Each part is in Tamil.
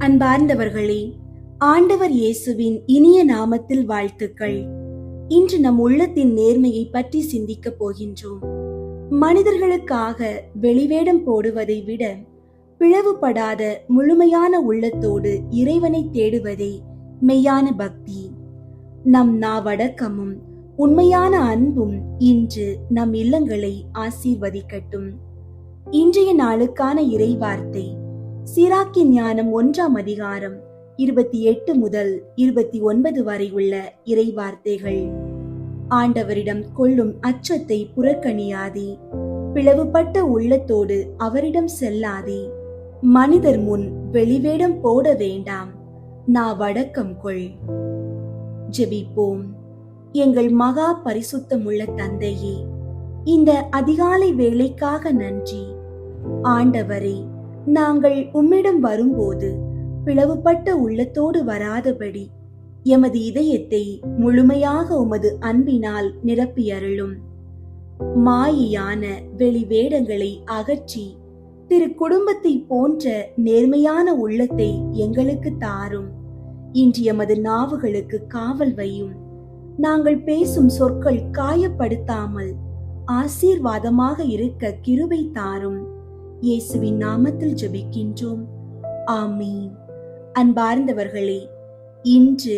அன்பார்ந்தவர்களே, ஆண்டவர் இயேசுவின் இனிய நாமத்தில் வாழ்த்துக்கள். இன்று நம் உள்ளத்தின் நேர்மையை பற்றி சிந்திக்கப் போகின்றோம். மனிதர்களுக்காக வெளிவேடம் போடுவதை விட பிளவுபடாத முழுமையான உள்ளத்தோடு இறைவனை தேடுவதே மெய்யான பக்தி. நம் நாவடக்கமும் உண்மையான அன்பும் இன்று நம் இல்லங்களை ஆசீர்வதிக்கட்டும். இன்றைய நாளுக்கான இறைவார்த்தை சிராக்கின் ஞானம் 1ஆம் அதிகாரம் 28 முதல் 29 வரை உள்ள இறைவார்த்தைகள். ஆண்டவரிடம் கொள்ளும் அச்சத்தை புறக்கணியாதே, பிளவுபட்ட உள்ளத்தோடு அவரிடம் செல்லாதே. மனிதர் முன் வெளிவேடம் போட வேண்டாம், நாவடக்கம் கொள். ஜெபிப்போம். எங்கள் மகா பரிசுத்தமுள்ள தந்தையே, இந்த அதிகாலை வேளைக்காக நன்றி. ஆண்டவரே, நாங்கள் உம்மிடம் வரும்போது பிளவுபட்ட உள்ளத்தோடு வராதபடி எமது இதயத்தை முழுமையாக உமது அன்பினால் நிரப்பியருளும். மாயையான வெளிவேடங்களை அகற்றி திரு குடும்பத்தை போன்ற நேர்மையான உள்ளத்தை எங்களுக்கு தாரும். இன்று எமது நாவுகளுக்கு காவல் வையும். நாங்கள் பேசும் சொற்கள் காயப்படுத்தாமல் ஆசீர்வாதமாக இருக்க கிருபை தாரும். இயேசுவின் நாமத்தில் ஜெபிக்கின்றோம், ஆமீன். அன்பார்ந்தவர்களே, இன்று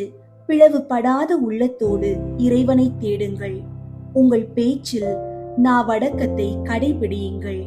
பிளவுபடாத உள்ளத்தோடு இறைவனை தேடுங்கள். உங்கள் பேச்சில் நாவடக்கத்தை கடைபிடியுங்கள்.